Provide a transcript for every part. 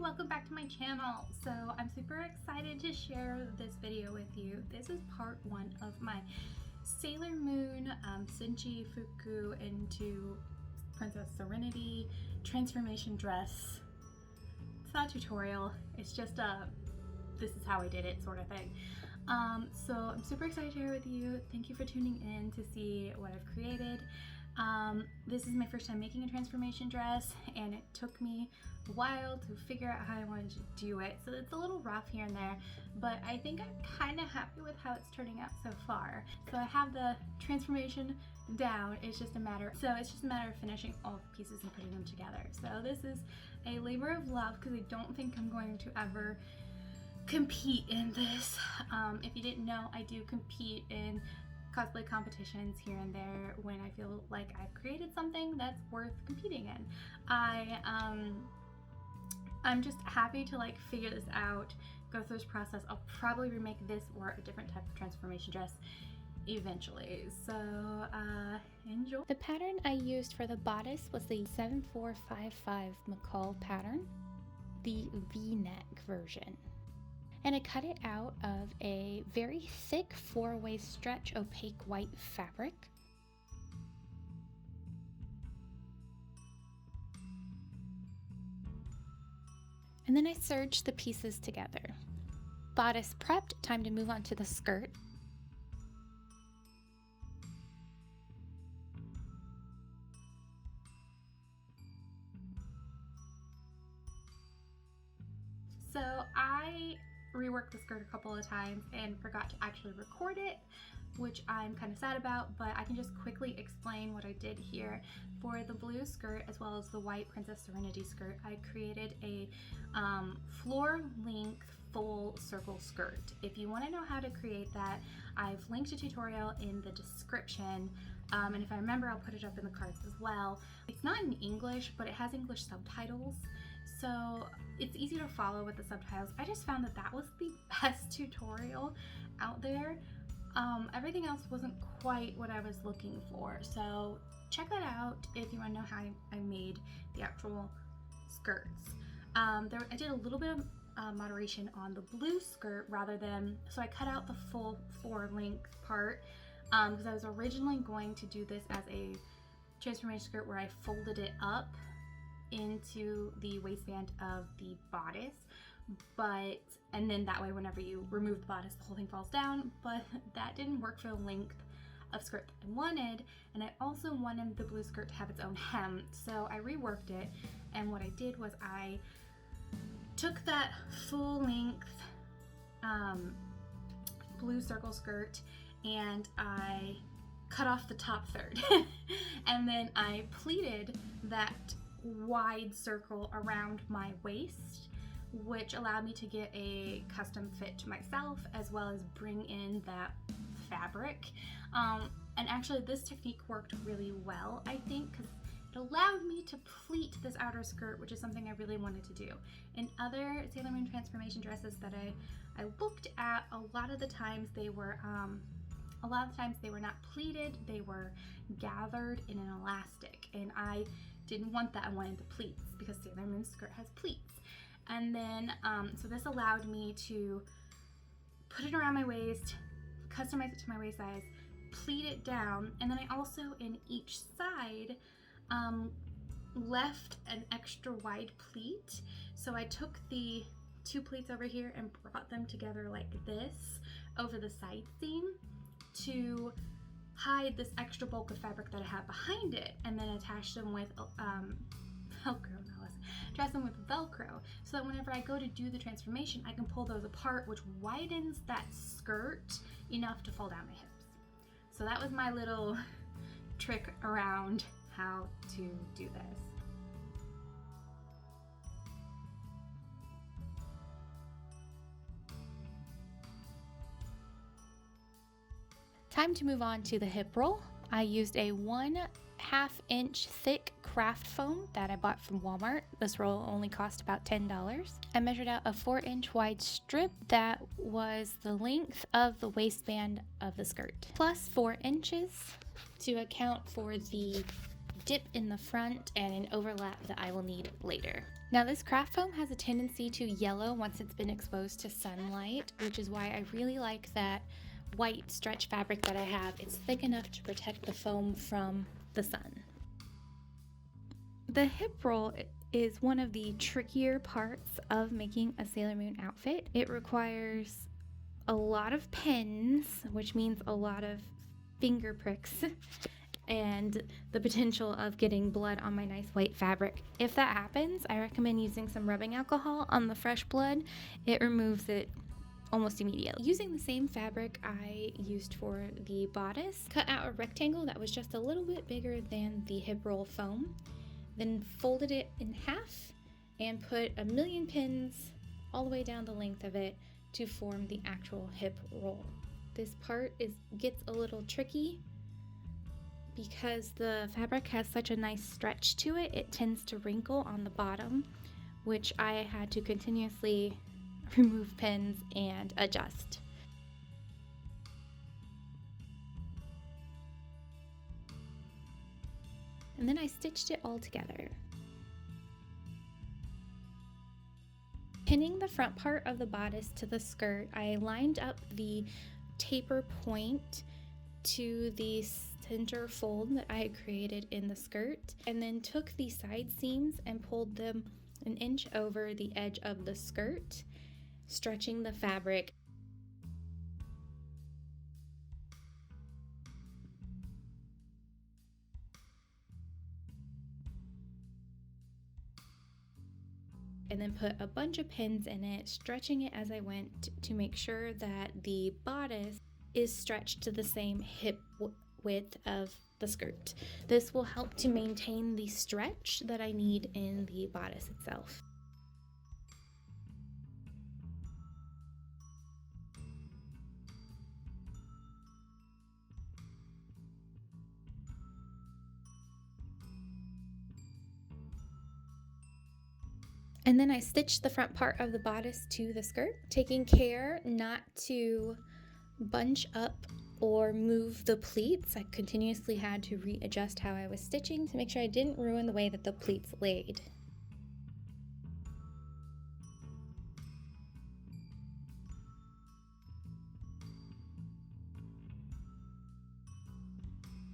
welcome back to my channel. So I'm super excited to share this video with you. This is part one of my Sailor Moon senshi fuku into Princess Serenity transformation dress. It's not a tutorial, it's just a this is how I did it sort of thing. So I'm super excited to share with you. Thank you for tuning in to see what I've created. This is my first time making a transformation dress, and it took me a while to figure out how I wanted to do it. So it's a little rough here and there, but I think I'm kind of happy with how it's turning out so far. So I have the transformation down. It's just a matter of finishing all the pieces and putting them together. So this is a labor of love because I don't think I'm going to ever compete in this. If you didn't know, I do compete in cosplay competitions here and there when I feel like I've created something that's worth competing in. I'm just happy to like figure this out, go through this process. I'll probably remake this or a different type of transformation dress eventually, so enjoy. The pattern I used for the bodice was the 7455 McCall pattern, the V-neck version. And I cut it out of a very thick 4-way stretch opaque white fabric. And then I serged the pieces together. Bodice prepped, time to move on to the skirt. So I reworked the skirt a couple of times and forgot to actually record it, which I'm kind of sad about, but I can just quickly explain what I did here. For the blue skirt as well as the white Princess Serenity skirt, I created a floor-length full circle skirt. If you want to know how to create that, I've linked a tutorial in the description, and if I remember I'll put it up in the cards as well. It's not in English, but it has English subtitles, so it's easy to follow with the subtitles. I just found that that was the best tutorial out there. Everything else wasn't quite what I was looking for, so check that out if you want to know how I made the actual skirts. I did a little bit of moderation on the blue skirt so I cut out the full 4-length part because I was originally going to do this as a transformation skirt where I folded it up into the waistband of the bodice, and then that way whenever you remove the bodice the whole thing falls down, but that didn't work for the length of skirt that I wanted, and I also wanted the blue skirt to have its own hem, so I reworked it. And what I did was I took that full length blue circle skirt and I cut off the top third and then I pleated that wide circle around my waist, which allowed me to get a custom fit to myself as well as bring in that fabric. And actually this technique worked really well, I think, because it allowed me to pleat this outer skirt, which is something I really wanted to do. In other Sailor Moon transformation dresses that I looked at, a lot of the times they were not pleated, they were gathered in an elastic, and I didn't want that. I wanted the pleats because Sailor Moon's skirt has pleats. And then, so this allowed me to put it around my waist, customize it to my waist size, pleat it down, and then I also in each side left an extra wide pleat. So I took the 2 pleats over here and brought them together like this over the side seam to hide this extra bulk of fabric that I have behind it, and then attach them with Velcro, dress them with Velcro, so that whenever I go to do the transformation, I can pull those apart, which widens that skirt enough to fall down my hips. So that was my little trick around how to do this. Time to move on to the hip roll. I used a 1/2 inch thick craft foam that I bought from Walmart. This roll only cost about $10. I measured out a 4-inch wide strip that was the length of the waistband of the skirt, plus 4 inches to account for the dip in the front and an overlap that I will need later. Now this craft foam has a tendency to yellow once it's been exposed to sunlight, which is why I really like that white stretch fabric that I have. It's thick enough to protect the foam from the sun. The hip roll is one of the trickier parts of making a Sailor Moon outfit. It requires a lot of pins, which means a lot of finger pricks and the potential of getting blood on my nice white fabric. If that happens, I recommend using some rubbing alcohol on the fresh blood. It removes it almost immediately. Using the same fabric I used for the bodice, cut out a rectangle that was just a little bit bigger than the hip roll foam, then folded it in half and put a million pins all the way down the length of it to form the actual hip roll. This part gets a little tricky because the fabric has such a nice stretch to it. It tends to wrinkle on the bottom, which I had to continuously remove pins and adjust. And then I stitched it all together. Pinning the front part of the bodice to the skirt, I lined up the taper point to the center fold that I had created in the skirt, and then took the side seams and pulled them an inch over the edge of the skirt, stretching the fabric. And then put a bunch of pins in it, stretching it as I went to make sure that the bodice is stretched to the same hip width of the skirt. This will help to maintain the stretch that I need in the bodice itself. And then I stitched the front part of the bodice to the skirt, taking care not to bunch up or move the pleats. I continuously had to readjust how I was stitching to make sure I didn't ruin the way that the pleats laid.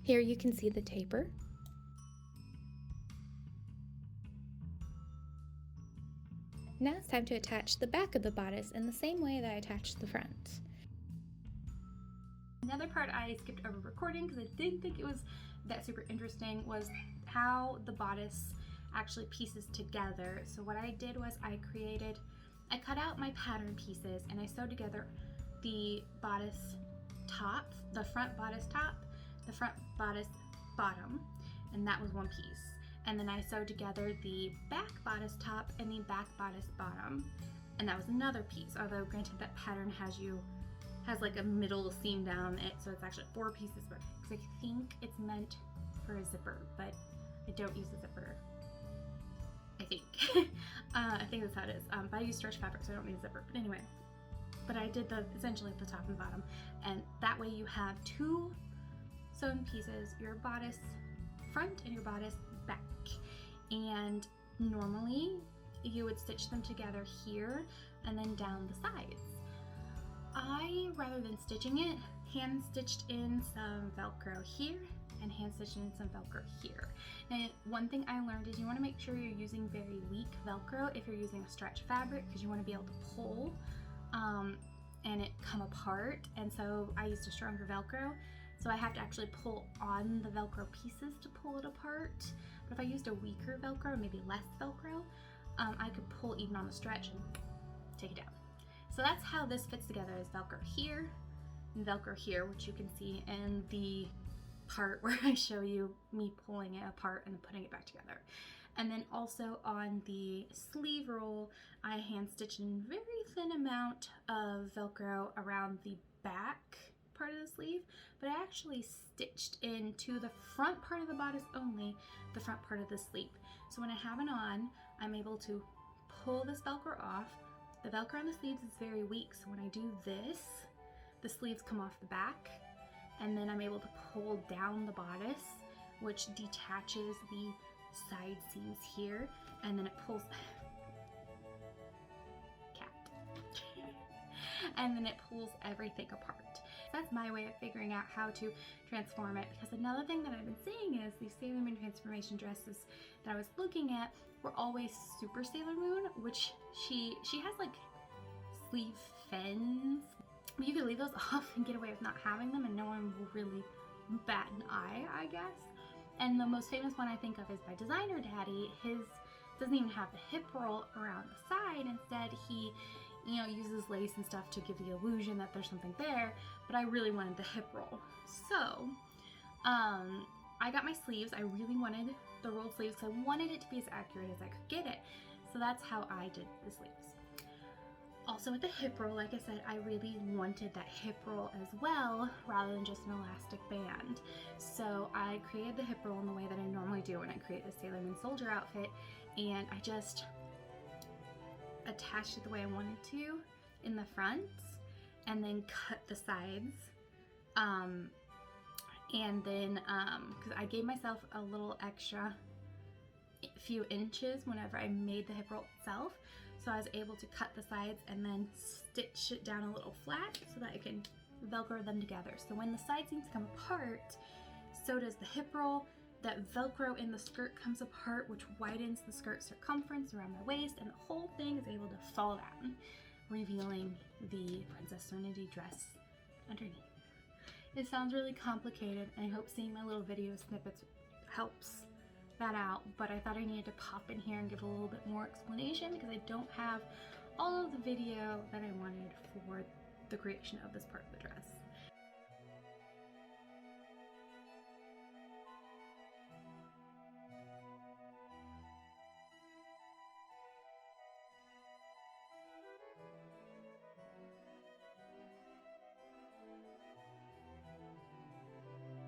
Here you can see the taper. Now it's time to attach the back of the bodice in the same way that I attached the front. Another part I skipped over recording because I didn't think it was that super interesting was how the bodice actually pieces together. So what I did was I cut out my pattern pieces and I sewed together the bodice top, the front bodice top, the front bodice bottom, and that was one piece. And then I sewed together the back bodice top and the back bodice bottom, and that was another piece, although granted that pattern has like a middle seam down it, so it's actually 4 pieces, but because I think it's meant for a zipper, but I don't use a zipper. I think. I think that's how it is. But I use stretch fabric, so I don't need a zipper. But anyway, but I did essentially the top and bottom, and that way you have 2 sewn pieces, your bodice front and your bodice back. And normally you would stitch them together here and then down the sides. I, rather than stitching it, hand stitched in some Velcro here and hand stitched in some Velcro here. And one thing I learned is you want to make sure you're using very weak Velcro if you're using a stretch fabric, because you want to be able to pull and it come apart. And so I used a stronger Velcro, so I have to actually pull on the Velcro pieces to pull it apart. But if I used a weaker Velcro, maybe less Velcro, I could pull even on the stretch and take it down. So that's how this fits together, is Velcro here and Velcro here, which you can see in the part where I show you me pulling it apart and putting it back together. And then also on the sleeve roll, I hand stitched in very thin amount of Velcro around the back part of the sleeve, but I actually stitched into the front part of the bodice only, the front part of the sleeve. So when I have it on, I'm able to pull this Velcro off. The Velcro on the sleeves is very weak, so when I do this, the sleeves come off the back, and then I'm able to pull down the bodice, which detaches the side seams here, and then it pulls. and then it pulls everything apart. That's my way of figuring out how to transform it, because another thing that I've been seeing is these Sailor Moon transformation dresses that I was looking at were always super Sailor Moon, which she has like sleeve fins. You could leave those off and get away with not having them and no one will really bat an eye, I guess. And the most famous one I think of is by Designer Daddy. His doesn't even have the hip roll around the side. Instead, he, you know, uses lace and stuff to give the illusion that there's something there, but I really wanted the hip roll. So, I got my sleeves. I really wanted the rolled sleeves because I wanted it to be as accurate as I could get it. So that's how I did the sleeves. Also with the hip roll, like I said, I really wanted that hip roll as well, rather than just an elastic band. So I created the hip roll in the way that I normally do when I create the Sailor Moon soldier outfit, and I just attached it the way I wanted to in the front, and then cut the sides. And then, because I gave myself a little extra few inches whenever I made the hip roll itself, so I was able to cut the sides and then stitch it down a little flat so that I can Velcro them together. So when the side seams come apart, so does the hip roll. That Velcro in the skirt comes apart, which widens the skirt circumference around my waist, and the whole thing is able to fall down, revealing the Princess Serenity dress underneath. It sounds really complicated, and I hope seeing my little video snippets helps that out, but I thought I needed to pop in here and give a little bit more explanation because I don't have all of the video that I wanted for the creation of this part of the dress.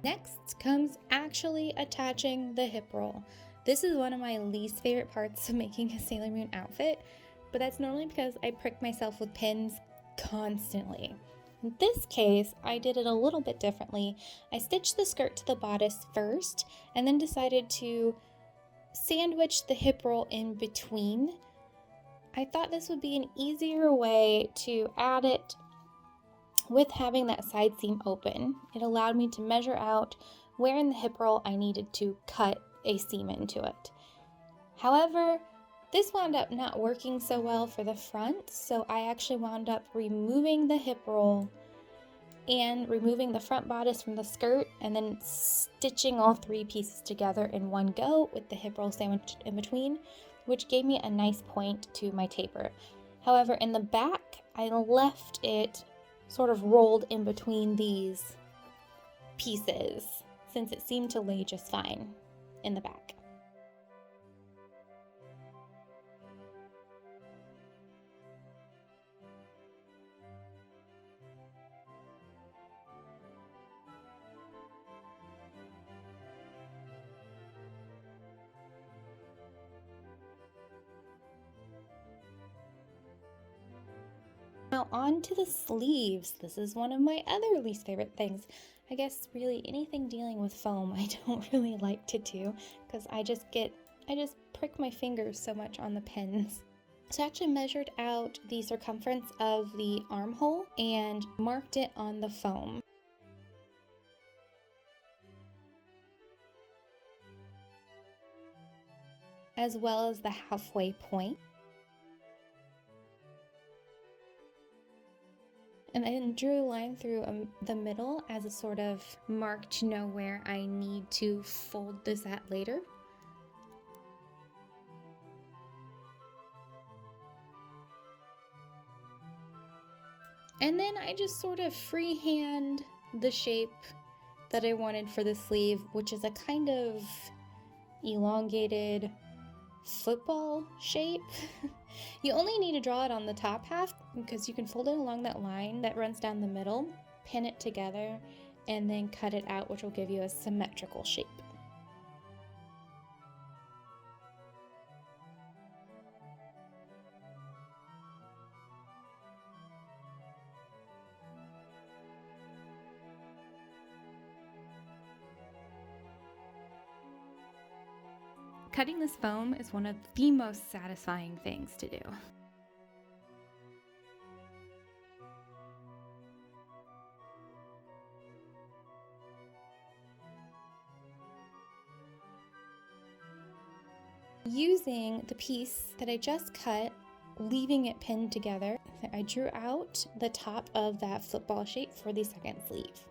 Next comes actually attaching the hip roll. This is one of my least favorite parts of making a Sailor Moon outfit, but that's normally because I prick myself with pins constantly. In this case, I did it a little bit differently. I stitched the skirt to the bodice first, and then decided to sandwich the hip roll in between. I thought this would be an easier way to add it with having that side seam open. It allowed me to measure out where in the hip roll I needed to cut a seam into it. However, this wound up not working so well for the front, so I actually wound up removing the hip roll and removing the front bodice from the skirt, and then stitching all three pieces together in one go with the hip roll sandwiched in between, which gave me a nice point to my taper. However, in the back, I left it sort of rolled in between these pieces, since it seemed to lay just fine in the back. Now on to the sleeves. This is one of my other least favorite things. I guess really anything dealing with foam I don't really like to do, because I just prick my fingers so much on the pins. So I actually measured out the circumference of the armhole and marked it on the foam. As well as the halfway point. And then drew a line through the middle as a sort of mark to know where I need to fold this at later. And then I just sort of freehand the shape that I wanted for the sleeve, which is a kind of elongated football shape. You only need to draw it on the top half because you can fold it along that line that runs down the middle, pin it together, and then cut it out, which will give you a symmetrical shape. Cutting this foam is one of the most satisfying things to do. Using the piece that I just cut, leaving it pinned together, I drew out the top of that football shape for the second sleeve.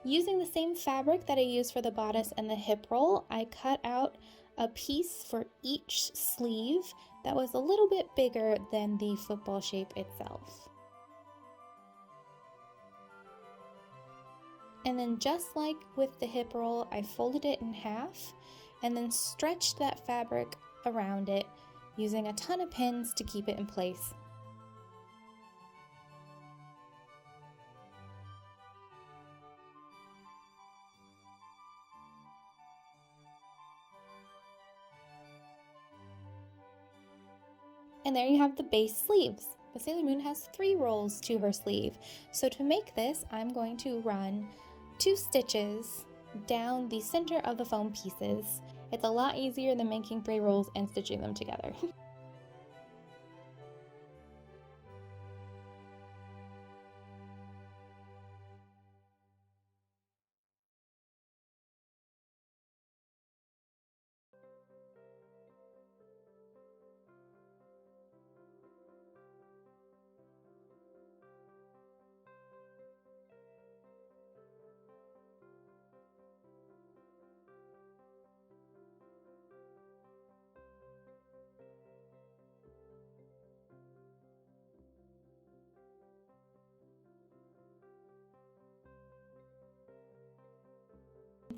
Using the same fabric that I used for the bodice and the hip roll, I cut out a piece for each sleeve that was a little bit bigger than the football shape itself. And then just like with the hip roll, I folded it in half and then stretched that fabric around it using a ton of pins to keep it in place. And there you have the base sleeves. But Sailor Moon has 3 rolls to her sleeve. So to make this, I'm going to run 2 stitches down the center of the foam pieces. It's a lot easier than making 3 rolls and stitching them together.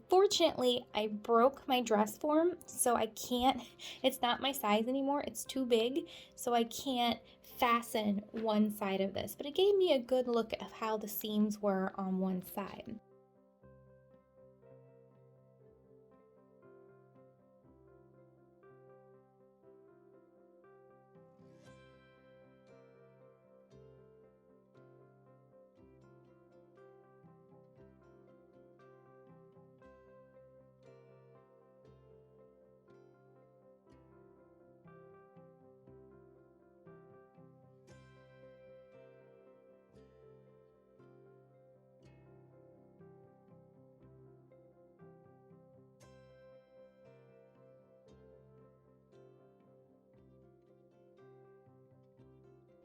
Fortunately, I broke my dress form, so I can't, it's not my size anymore, it's too big, so I can't fasten one side of this, but it gave me a good look at how the seams were on one side.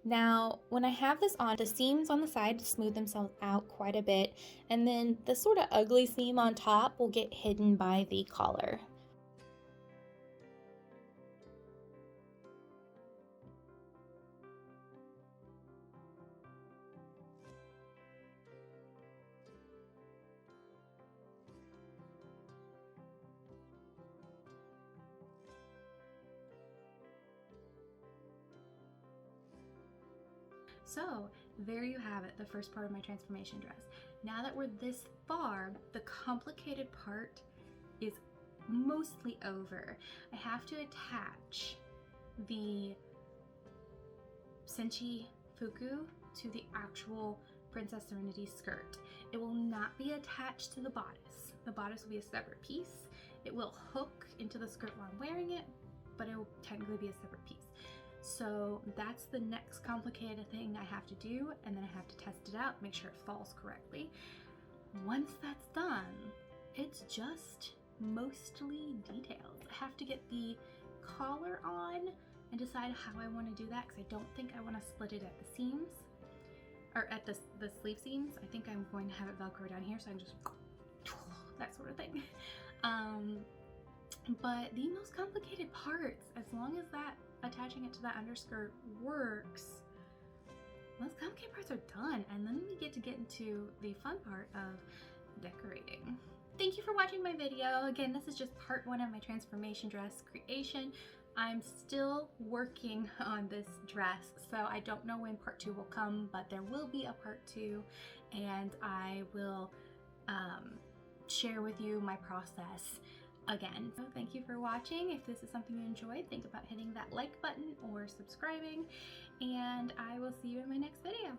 Now, when I have this on, the seams on the side smooth themselves out quite a bit, and then the sort of ugly seam on top will get hidden by the collar. So there you have it, the first part of my transformation dress. Now that we're this far, the complicated part is mostly over. I have to attach the senshi fuku to the actual Princess Serenity skirt. It will not be attached to the bodice. The bodice will be a separate piece. It will hook into the skirt while I'm wearing it, but it will technically be a separate piece. So that's the next complicated thing I have to do, and then I have to test it out, make sure it falls correctly. Once that's done, it's just mostly details. I have to get the collar on and decide how I want to do that, because I don't think I want to split it at the seams, or at the sleeve seams. I think I'm going to have it Velcro down here, so I can just that sort of thing. But the most complicated parts, as long as that attaching it to that underskirt works, most complicated parts are done, and then we get into the fun part of decorating. Thank you for watching my video. Again, this is just part 1 of my transformation dress creation. I'm still working on this dress, so I don't know when part 2 will come, but there will be a part 2, and I will share with you my process again. So thank you for watching. If this is something you enjoyed, think about hitting that like button or subscribing, and I will see you in my next video.